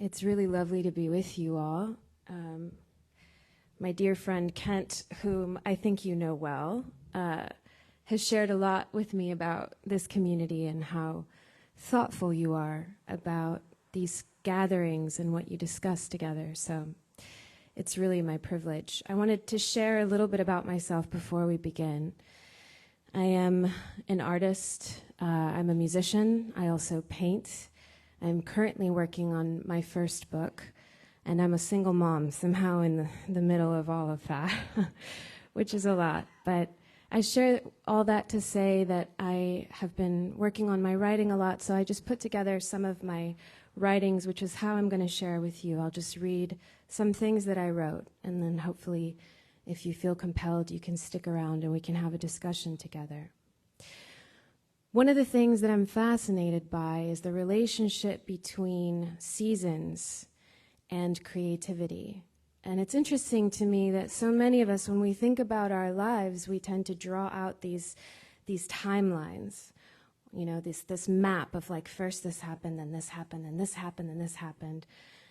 It's really lovely to be with you all. My dear friend Kent, whom I think you know well, has shared a lot with me about this community and how thoughtful you are about these gatherings and what you discuss together. So it's really my privilege. I wanted to share a little bit about myself before we begin. I am an artist. I'm a musician. I also paint. I'm currently working on my first book, and I'm a single mom, somehow in the middle of all of that, which is a lot. But I share all that to say that I have been working on my writing a lot, so I just put together some of my writings, which is how I'm going to share with you. I'll just read some things that I wrote, and then hopefully, if you feel compelled, you can stick around and we can have a discussion together. One of the things that I'm fascinated by is the relationship between seasons and creativity. And it's interesting to me that so many of us, when we think about our lives, we tend to draw out these timelines. You know, this map of like, first this happened, then this happened, then this happened, then this happened.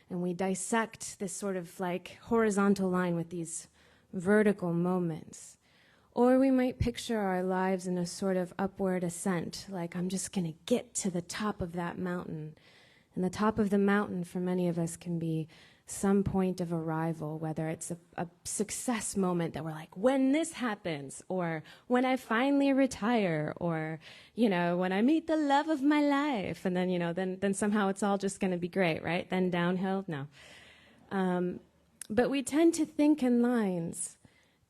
And we dissect this sort of like horizontal line with these vertical moments. Or we might picture our lives in a sort of upward ascent, like I'm just going to get to the top of that mountain. And the top of the mountain for many of us can be some point of arrival, whether it's a success moment that we're like, when this happens, or when I finally retire, or, you know, when I meet the love of my life. And then, you know, then somehow it's all just going to be great, right? Then downhill? No. But we tend to think in lines.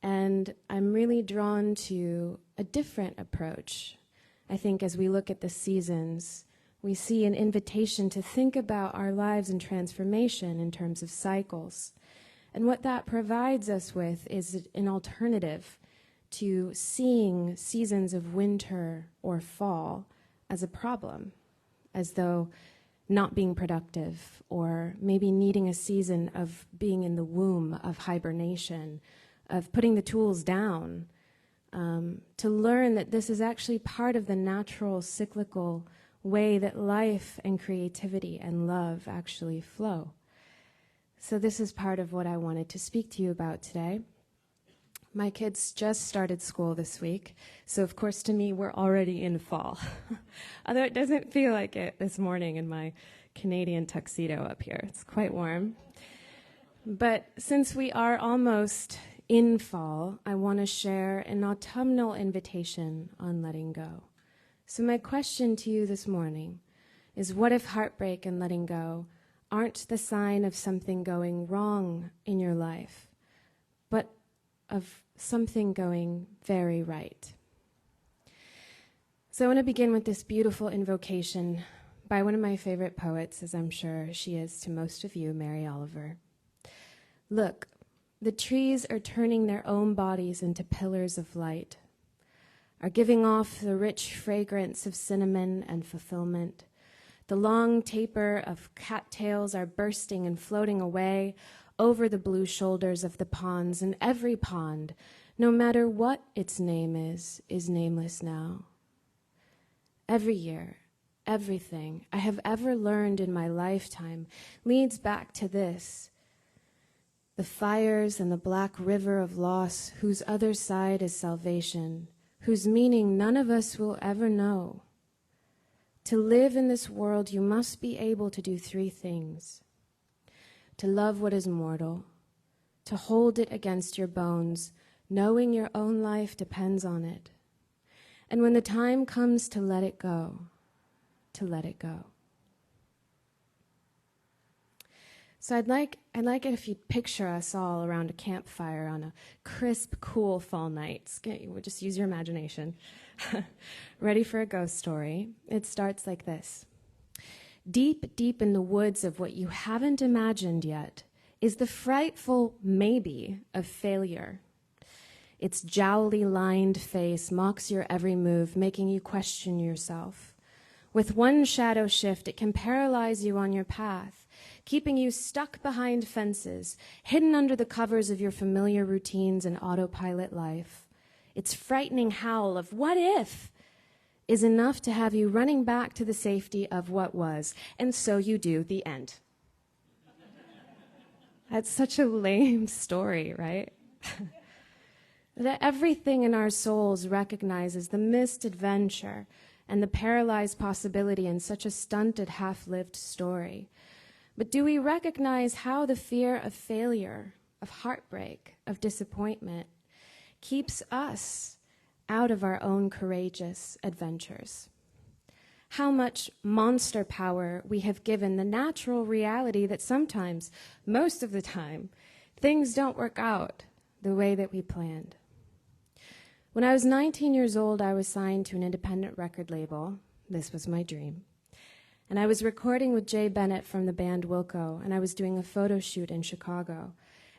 And I'm really drawn to a different approach. I think as we look at the seasons, we see an invitation to think about our lives in transformation in terms of cycles. And what that provides us with is an alternative to seeing seasons of winter or fall as a problem, as though not being productive, or maybe needing a season of being in the womb of hibernation, of putting the tools down, to learn that this is actually part of the natural cyclical way that life and creativity and love actually flow. So this is part of what I wanted to speak to you about today. My kids just started school this week, so of course to me we're already in fall. Although it doesn't feel like it this morning in my Canadian tuxedo up here. It's quite warm. But since we are almost in fall, I want to share an autumnal invitation on letting go. So my question to you this morning is, what if heartbreak and letting go aren't the sign of something going wrong in your life, but of something going very right? So I want to begin with this beautiful invocation by one of my favorite poets, as I'm sure she is to most of you, Mary Oliver. Look, the trees are turning their own bodies into pillars of light, are giving off the rich fragrance of cinnamon and fulfillment. The long taper of cattails are bursting and floating away over the blue shoulders of the ponds, and every pond, no matter what its name is nameless now. Every year, everything I have ever learned in my lifetime leads back to this: the fires and the black river of loss, whose other side is salvation, whose meaning none of us will ever know. To live in this world, you must be able to do three things: to love what is mortal, to hold it against your bones, knowing your own life depends on it, and when the time comes to let it go, to let it go. So I'd like it if you'd picture us all around a campfire on a crisp, cool fall night. Just use your imagination. Ready for a ghost story. It starts like this. Deep, deep in the woods of what you haven't imagined yet is the frightful maybe of failure. Its jowly-lined face mocks your every move, making you question yourself. With one shadow shift, it can paralyze you on your path, keeping you stuck behind fences, hidden under the covers of your familiar routines and autopilot life. Its frightening howl of "what if" is enough to have you running back to the safety of what was, and so you do. The end. That's such a lame story, right? That everything in our souls recognizes the missed adventure and the paralyzed possibility in such a stunted, half-lived story. But do we recognize how the fear of failure, of heartbreak, of disappointment keeps us out of our own courageous adventures? How much monster power we have given the natural reality that sometimes, most of the time, things don't work out the way that we planned. When I was 19 years old, I was signed to an independent record label. This was my dream. And I was recording with Jay Bennett from the band Wilco, and I was doing a photo shoot in Chicago.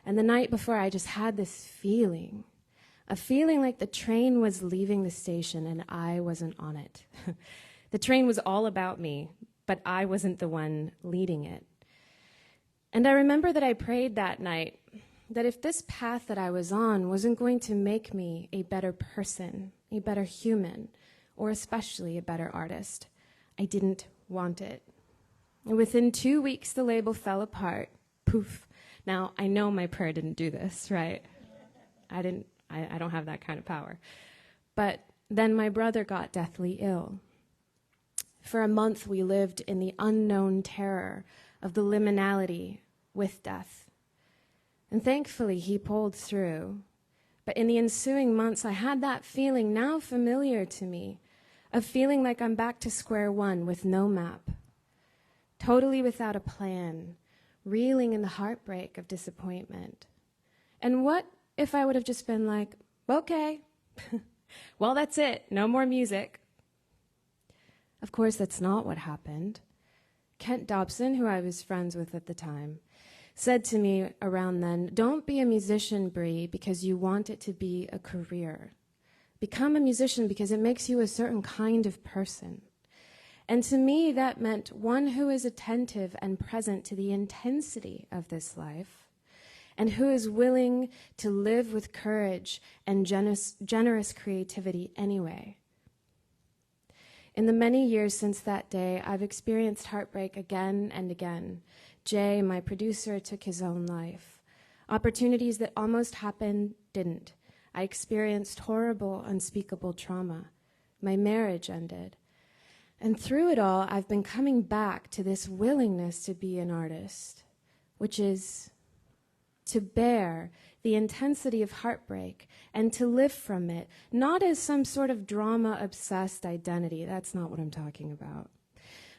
And the night before, I just had this feeling, a feeling like the train was leaving the station and I wasn't on it. The train was all about me, but I wasn't the one leading it. And I remember that I prayed that night that if this path that I was on wasn't going to make me a better person, a better human, or especially a better artist, I didn't want it. And within 2 weeks, the label fell apart. Poof. Now, I know my prayer didn't do this, right? I don't have that kind of power. But then my brother got deathly ill. For a month, we lived in the unknown terror of the liminality with death. And thankfully, he pulled through. But in the ensuing months, I had that feeling now familiar to me, of feeling like I'm back to square one with no map, totally without a plan, reeling in the heartbreak of disappointment. And what if I would have just been like, okay, well, that's it, no more music. Of course, that's not what happened. Kent Dobson, who I was friends with at the time, said to me around then, don't be a musician, Brie, because you want it to be a career. Become a musician because it makes you a certain kind of person. And to me, that meant one who is attentive and present to the intensity of this life, and who is willing to live with courage and generous creativity anyway. In the many years since that day, I've experienced heartbreak again and again. Jay, my producer, took his own life. Opportunities that almost happened didn't. I experienced horrible, unspeakable trauma. My marriage ended. And through it all, I've been coming back to this willingness to be an artist, which is to bear the intensity of heartbreak and to live from it, not as some sort of drama-obsessed identity. That's not what I'm talking about.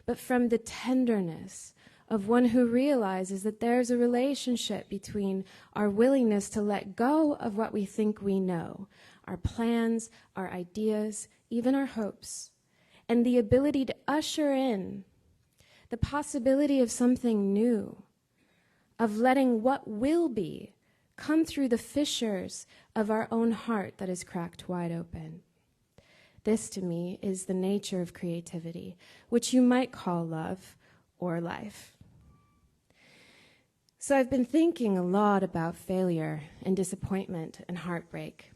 But from the tenderness of one who realizes that there's a relationship between our willingness to let go of what we think we know, our plans, our ideas, even our hopes, and the ability to usher in the possibility of something new, of letting what will be come through the fissures of our own heart that is cracked wide open. This, to me, is the nature of creativity, which you might call love or life. So I've been thinking a lot about failure and disappointment and heartbreak,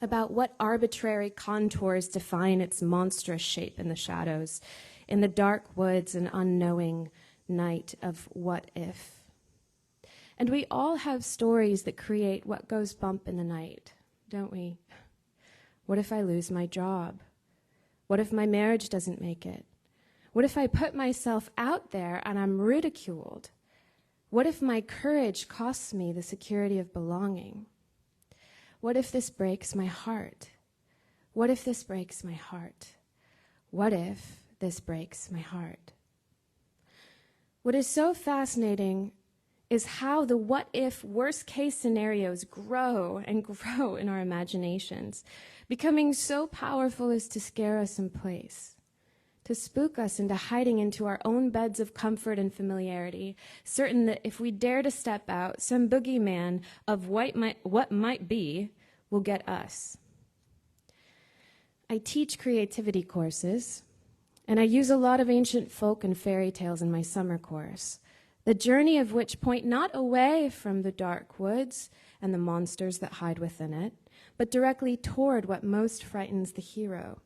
about what arbitrary contours define its monstrous shape in the shadows, in the dark woods and unknowing night of what if. And we all have stories that create what goes bump in the night, don't we? What if I lose my job? What if my marriage doesn't make it? What if I put myself out there and I'm ridiculed? What if my courage costs me the security of belonging? What if this breaks my heart? What if this breaks my heart? What if this breaks my heart? What is so fascinating is how the what-if worst-case scenarios grow and grow in our imaginations, becoming so powerful as to scare us in place, to spook us into hiding into our own beds of comfort and familiarity, certain that if we dare to step out, some boogeyman of what might be will get us. I teach creativity courses, and I use a lot of ancient folk and fairy tales in my summer course, the journey of which point not away from the dark woods and the monsters that hide within it, but directly toward what most frightens the hero.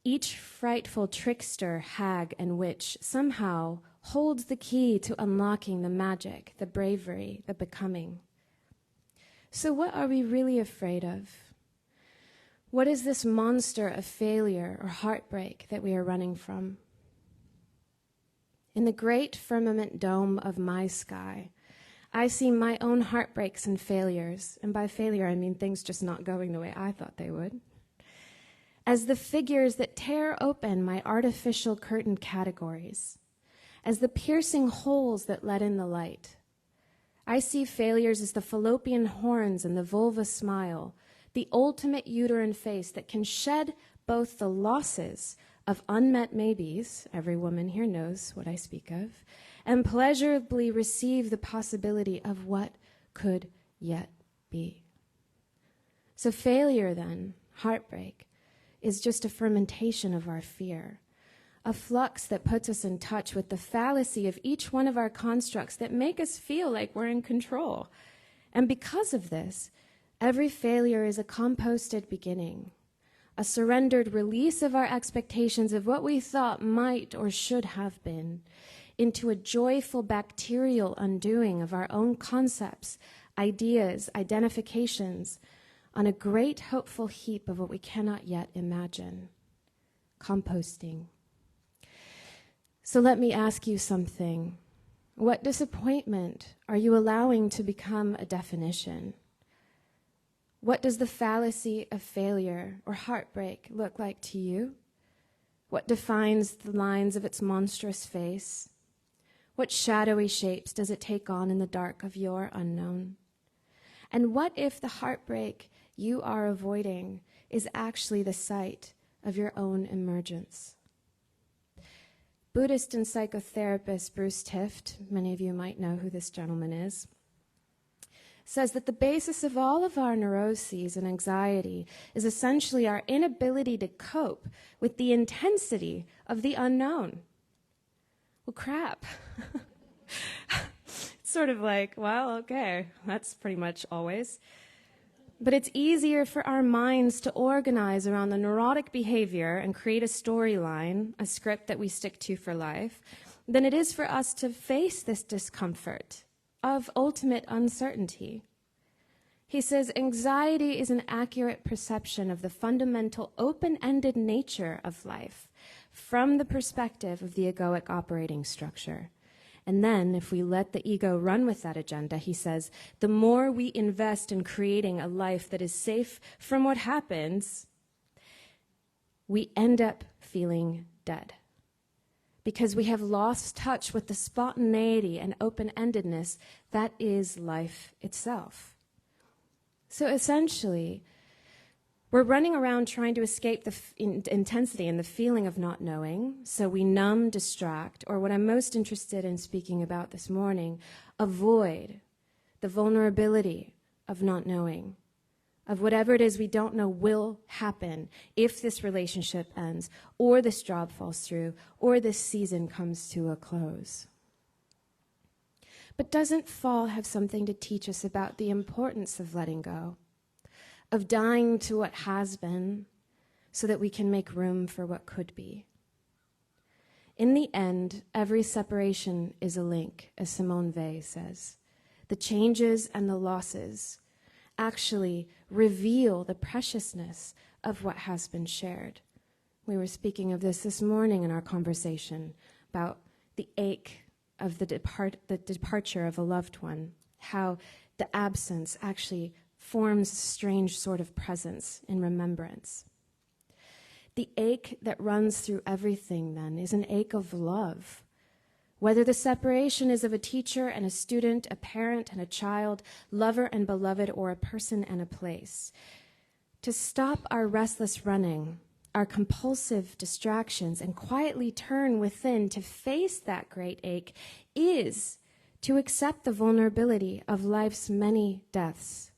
Each frightful trickster, hag, and witch somehow holds the key to unlocking the magic, the bravery, the becoming. So what are we really afraid of? What is this monster of failure or heartbreak that we are running from? In the great firmament dome of my sky, I see my own heartbreaks and failures, and by failure I mean things just not going the way I thought they would, as the figures that tear open my artificial curtained categories, as the piercing holes that let in the light. I see failures as the fallopian horns and the vulva smile, the ultimate uterine face that can shed both the losses of unmet maybes, every woman here knows what I speak of, and pleasurably receive the possibility of what could yet be. So failure then, heartbreak, is just a fermentation of our fear, a flux that puts us in touch with the fallacy of each one of our constructs that make us feel like we're in control. And because of this, every failure is a composted beginning, a surrendered release of our expectations of what we thought might or should have been, into a joyful bacterial undoing of our own concepts, ideas, identifications, on a great hopeful heap of what we cannot yet imagine. Composting. So let me ask you something. What disappointment are you allowing to become a definition? What does the fallacy of failure or heartbreak look like to you? What defines the lines of its monstrous face? What shadowy shapes does it take on in the dark of your unknown? And what if the heartbreak you are avoiding is actually the site of your own emergence? Buddhist and psychotherapist Bruce Tift, many of you might know who this gentleman is, says that the basis of all of our neuroses and anxiety is essentially our inability to cope with the intensity of the unknown. Well, crap. It's sort of like, well, okay, that's pretty much always. But it's easier for our minds to organize around the neurotic behavior and create a storyline, a script that we stick to for life, than it is for us to face this discomfort of ultimate uncertainty. He says, anxiety is an accurate perception of the fundamental open-ended nature of life from the perspective of the egoic operating structure. And then, if we let the ego run with that agenda, he says, the more we invest in creating a life that is safe from what happens, we end up feeling dead. Because we have lost touch with the spontaneity and open-endedness that is life itself. So essentially, we're running around trying to escape the intensity and the feeling of not knowing, so we numb, distract, or what I'm most interested in speaking about this morning, avoid the vulnerability of not knowing, of whatever it is we don't know will happen if this relationship ends, or this job falls through, or this season comes to a close. But doesn't fall have something to teach us about the importance of letting go? Of dying to what has been so that we can make room for what could be. In the end, every separation is a link, as Simone Weil says. The changes and the losses actually reveal the preciousness of what has been shared. We were speaking of this morning in our conversation about the ache of the departure of a loved one, how the absence actually forms a strange sort of presence in remembrance. The ache that runs through everything, then, is an ache of love. Whether the separation is of a teacher and a student, a parent and a child, lover and beloved, or a person and a place. To stop our restless running, our compulsive distractions, and quietly turn within to face that great ache is to accept the vulnerability of life's many deaths.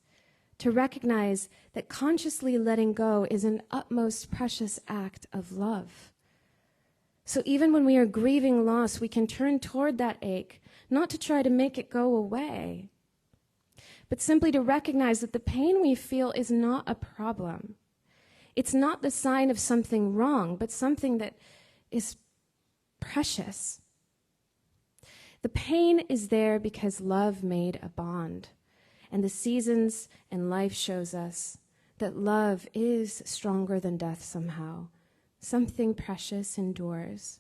To recognize that consciously letting go is an utmost precious act of love. So even when we are grieving loss, we can turn toward that ache, not to try to make it go away, but simply to recognize that the pain we feel is not a problem. It's not the sign of something wrong, but something that is precious. The pain is there because love made a bond. And the seasons and life shows us that love is stronger than death somehow. Something precious endures.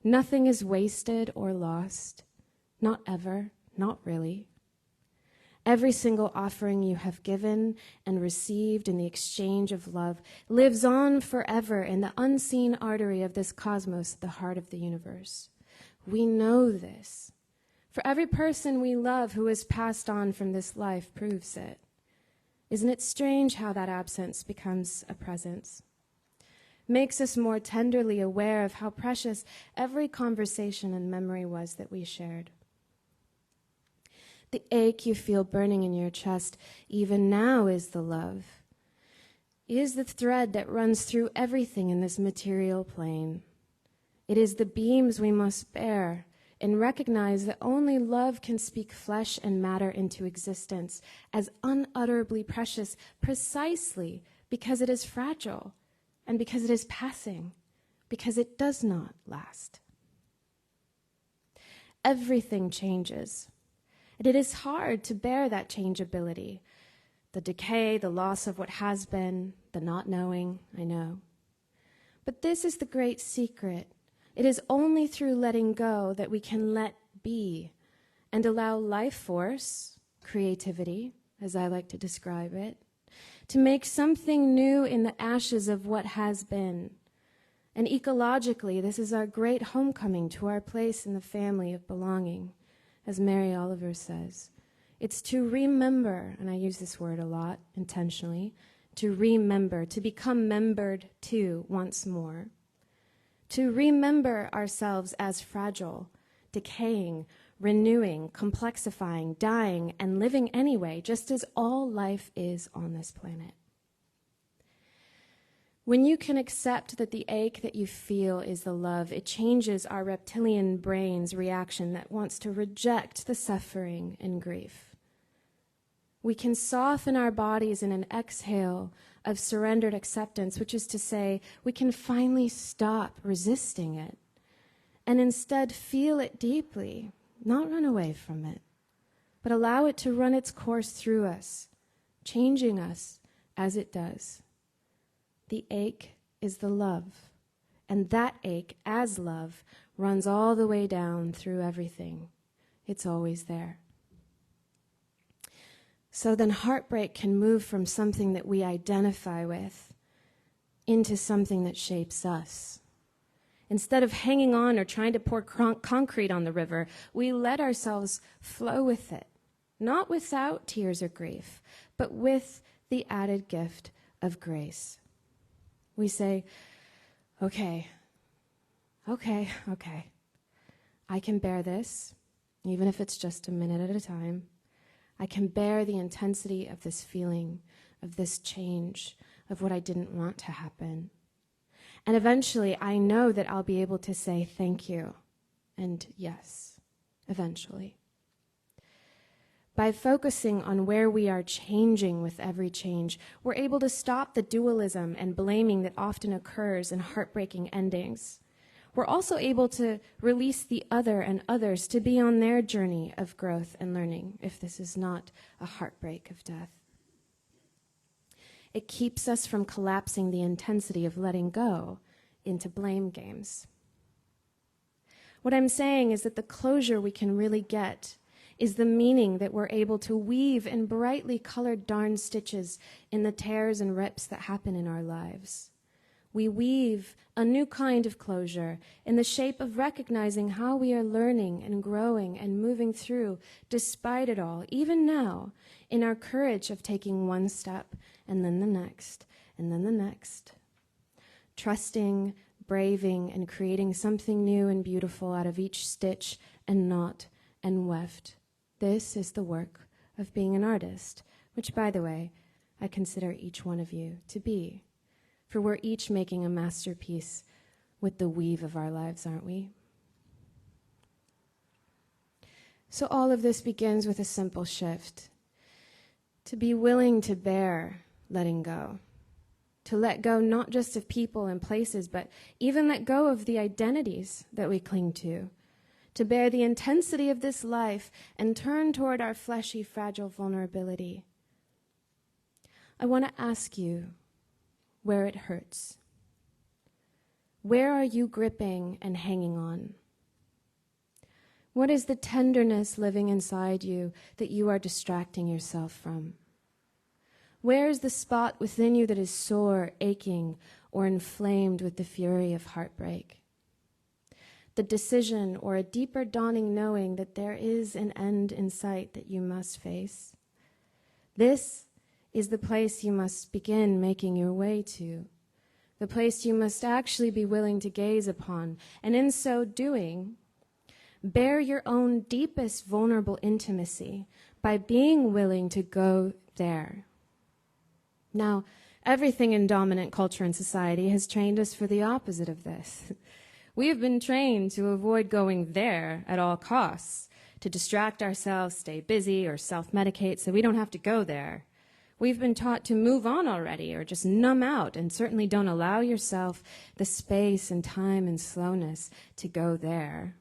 Nothing is wasted or lost. Not ever, not really. Every single offering you have given and received in the exchange of love lives on forever in the unseen artery of this cosmos, the heart of the universe. We know this. For every person we love who has passed on from this life proves it. Isn't it strange how that absence becomes a presence? Makes us more tenderly aware of how precious every conversation and memory was that we shared. The ache you feel burning in your chest even now is the love. Is the thread that runs through everything in this material plane. It is the beams we must bear and recognize that only love can speak flesh and matter into existence as unutterably precious precisely because it is fragile and because it is passing, because it does not last. Everything changes. And it is hard to bear that changeability, the decay, the loss of what has been, the not knowing, I know. But this is the great secret. It is only through letting go that we can let be and allow life force, creativity, as I like to describe it, to make something new in the ashes of what has been. And ecologically, this is our great homecoming to our place in the family of belonging. As Mary Oliver says, it's to remember, and I use this word a lot intentionally, to remember, to become membered to once more. To remember ourselves as fragile, decaying, renewing, complexifying, dying, and living anyway, just as all life is on this planet. When you can accept that the ache that you feel is the love, it changes our reptilian brain's reaction that wants to reject the suffering and grief. We can soften our bodies in an exhale of surrendered acceptance, which is to say, we can finally stop resisting it and instead feel it deeply, not run away from it, but allow it to run its course through us, changing us as it does. The ache is the love, and that ache as love runs all the way down through everything. It's always there. So then heartbreak can move from something that we identify with into something that shapes us. Instead of hanging on or trying to pour concrete on the river, we let ourselves flow with it, not without tears or grief, but with the added gift of grace. We say, okay, I can bear this, even if it's just a minute at a time. I can bear the intensity of this feeling, of this change, of what I didn't want to happen. And eventually, I know that I'll be able to say thank you, and yes, eventually. By focusing on where we are changing with every change, we're able to stop the dualism and blaming that often occurs in heartbreaking endings. We're also able to release the other and others to be on their journey of growth and learning, if this is not a heartbreak of death. It keeps us from collapsing the intensity of letting go into blame games. What I'm saying is that the closure we can really get is the meaning that we're able to weave in brightly colored darn stitches in the tears and rips that happen in our lives. We weave a new kind of closure in the shape of recognizing how we are learning and growing and moving through, despite it all, even now, in our courage of taking one step and then the next and then the next. Trusting, braving, and creating something new and beautiful out of each stitch and knot and weft. This is the work of being an artist, which, by the way, I consider each one of you to be. For we're each making a masterpiece with the weave of our lives, aren't we? So all of this begins with a simple shift. To be willing to bear letting go. To let go not just of people and places, but even let go of the identities that we cling to. to bear the intensity of this life and turn toward our fleshy, fragile vulnerability. I want to ask you where it hurts. Where are you gripping and hanging on? What is the tenderness living inside you that you are distracting yourself from? Where is the spot within you that is sore, aching, or inflamed with the fury of heartbreak? The decision or a deeper dawning knowing that there is an end in sight that you must face. This is the place you must begin making your way to, the place you must actually be willing to gaze upon, and in so doing, bear your own deepest vulnerable intimacy by being willing to go there. Now, everything in dominant culture and society has trained us for the opposite of this. We have been trained to avoid going there at all costs, to distract ourselves, stay busy, or self-medicate so we don't have to go there. We've been taught to move on already or just numb out, and certainly don't allow yourself the space and time and slowness to go there.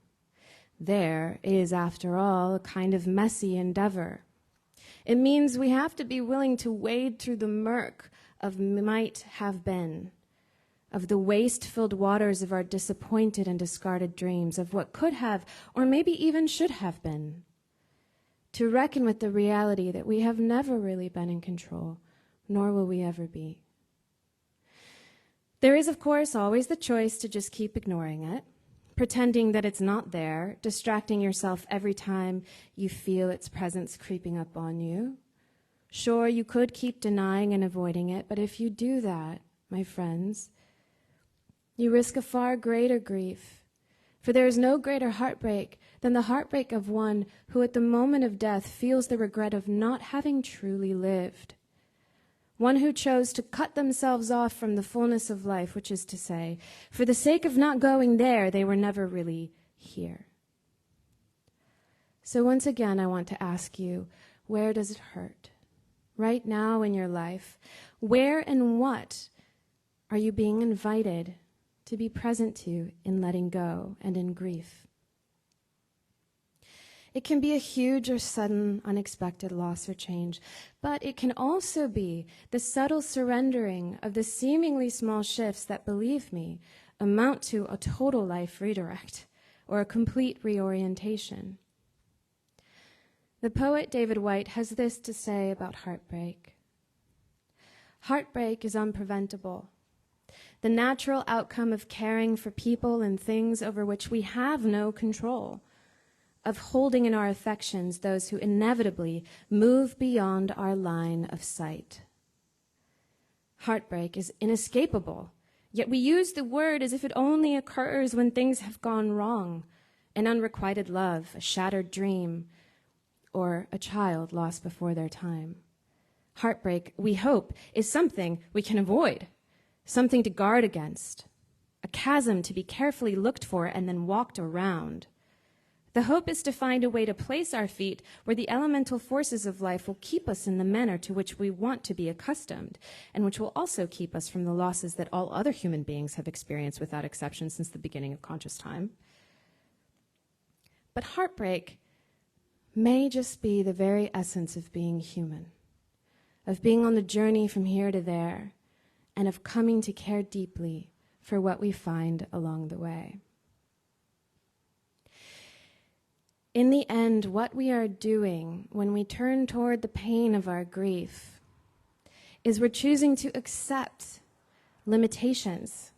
There is, after all, a kind of messy endeavor. It means we have to be willing to wade through the murk of might have been, of the waste-filled waters of our disappointed and discarded dreams, of what could have, or maybe even should have been, to reckon with the reality that we have never really been in control, nor will we ever be. There is, of course, always the choice to just keep ignoring it, pretending that it's not there, distracting yourself every time you feel its presence creeping up on you. Sure, you could keep denying and avoiding it, but if you do that, my friends, you risk a far greater grief. For there is no greater heartbreak than the heartbreak of one who at the moment of death feels the regret of not having truly lived. One who chose to cut themselves off from the fullness of life, which is to say, for the sake of not going there, they were never really here. So once again, I want to ask you, where does it hurt? Right now in your life, where and what are you being invited to be present to in letting go and in grief? It can be a huge or sudden, unexpected loss or change, but it can also be the subtle surrendering of the seemingly small shifts that, believe me, amount to a total life redirect or a complete reorientation. The poet David Whyte has this to say about heartbreak. Heartbreak is unpreventable, the natural outcome of caring for people and things over which we have no control, of holding in our affections those who inevitably move beyond our line of sight. Heartbreak is inescapable, yet we use the word as if it only occurs when things have gone wrong, an unrequited love, a shattered dream, or a child lost before their time. Heartbreak, we hope, is something we can avoid, something to guard against, a chasm to be carefully looked for and then walked around. The hope is to find a way to place our feet where the elemental forces of life will keep us in the manner to which we want to be accustomed, and which will also keep us from the losses that all other human beings have experienced without exception since the beginning of conscious time. But heartbreak may just be the very essence of being human, of being on the journey from here to there, and of coming to care deeply for what we find along the way. In the end, what we are doing when we turn toward the pain of our grief is we're choosing to accept limitations,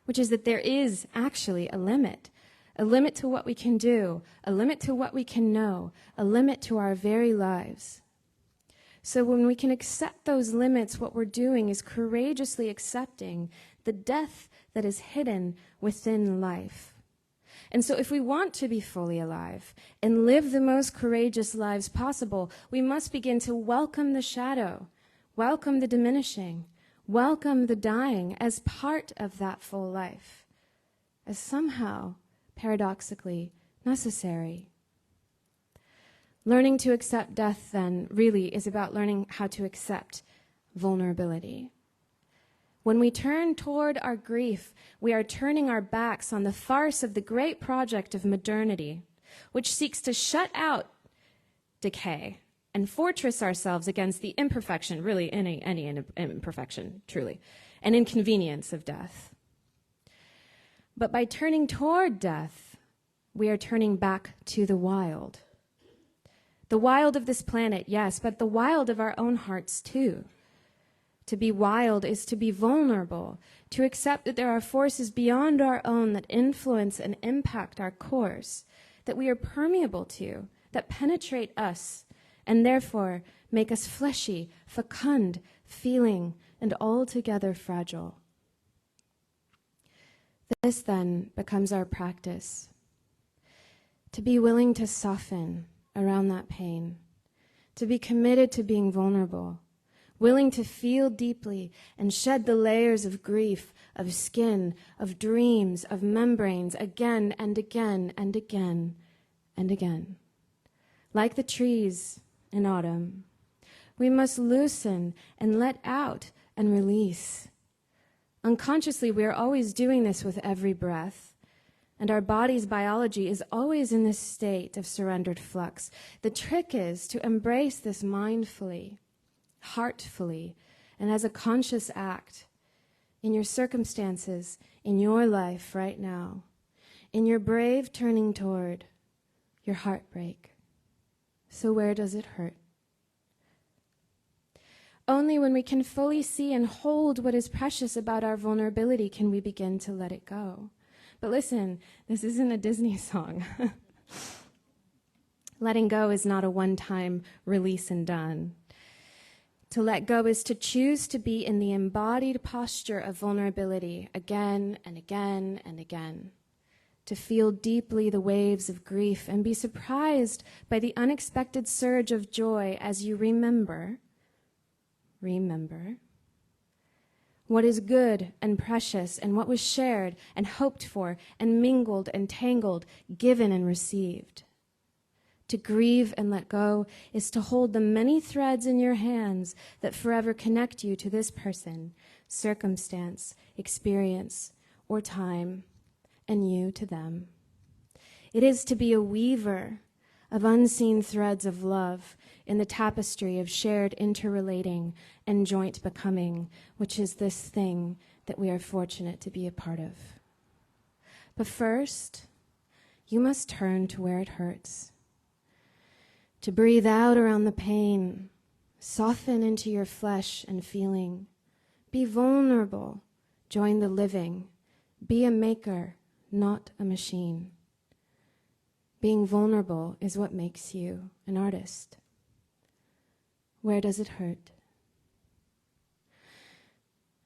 which is that there is actually a limit to what we can do, a limit to what we can know, a limit to our very lives. So when we can accept those limits, what we're doing is courageously accepting the death that is hidden within life. And so if we want to be fully alive and live the most courageous lives possible, we must begin to welcome the shadow, welcome the diminishing, welcome the dying as part of that full life, as somehow, paradoxically, necessary. Learning to accept death, then, really is about learning how to accept vulnerability. When we turn toward our grief, we are turning our backs on the farce of the great project of modernity, which seeks to shut out decay and fortress ourselves against the imperfection, really any imperfection, truly, and inconvenience of death. But by turning toward death, we are turning back to the wild. The wild of this planet, yes, but the wild of our own hearts too. To be wild is to be vulnerable, to accept that there are forces beyond our own that influence and impact our course, that we are permeable to, that penetrate us, and therefore make us fleshy, fecund, feeling, and altogether fragile. This then becomes our practice, to be willing to soften around that pain, to be committed to being vulnerable, willing to feel deeply and shed the layers of grief, of skin, of dreams, of membranes again and again and again and again. Like the trees in autumn, we must loosen and let out and release. Unconsciously, we are always doing this with every breath, and our body's biology is always in this state of surrendered flux. The trick is to embrace this mindfully, heartfully, and as a conscious act in your circumstances, in your life right now, in your brave turning toward your heartbreak. So where does it hurt? Only when we can fully see and hold what is precious about our vulnerability can we begin to let it go. But listen, this isn't a Disney song. Letting go is not a one-time release and done. To let go is to choose to be in the embodied posture of vulnerability again and again and again. To feel deeply the waves of grief and be surprised by the unexpected surge of joy as you remember what is good and precious and what was shared and hoped for and mingled and tangled, given and received. To grieve and let go is to hold the many threads in your hands that forever connect you to this person, circumstance, experience, or time, and you to them. It is to be a weaver of unseen threads of love in the tapestry of shared interrelating and joint becoming, which is this thing that we are fortunate to be a part of. But first, you must turn to where it hurts. To breathe out around the pain, soften into your flesh and feeling. Be vulnerable, join the living. Be a maker, not a machine. Being vulnerable is what makes you an artist. Where does it hurt?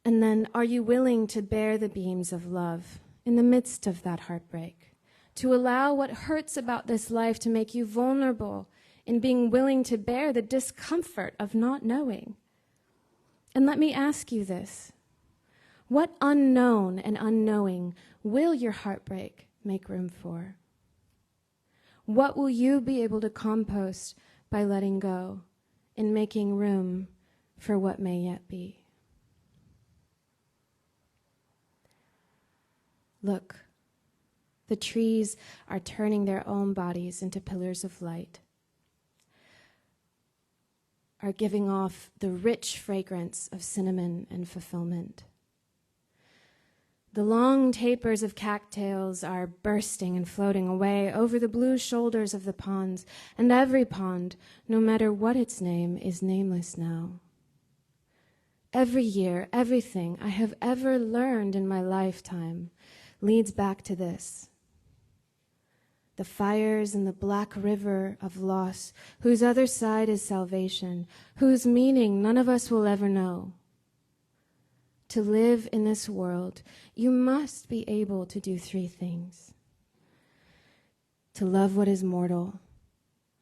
And then, are you willing to bear the beams of love in the midst of that heartbreak? To allow what hurts about this life to make you vulnerable in being willing to bear the discomfort of not knowing? And let me ask you this. What unknown and unknowing will your heartbreak make room for? What will you be able to compost by letting go in making room for what may yet be? Look, the trees are turning their own bodies into pillars of light, are giving off the rich fragrance of cinnamon and fulfillment. The long tapers of cattails are bursting and floating away over the blue shoulders of the ponds, and every pond, no matter what its name, is nameless now. Every year, everything I have ever learned in my lifetime leads back to this. The fires in the black river of loss, whose other side is salvation, whose meaning none of us will ever know. To live in this world, you must be able to do three things. To love what is mortal,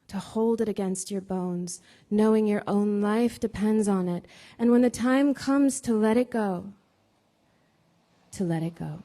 to hold it against your bones, knowing your own life depends on it, and when the time comes to let it go, to let it go.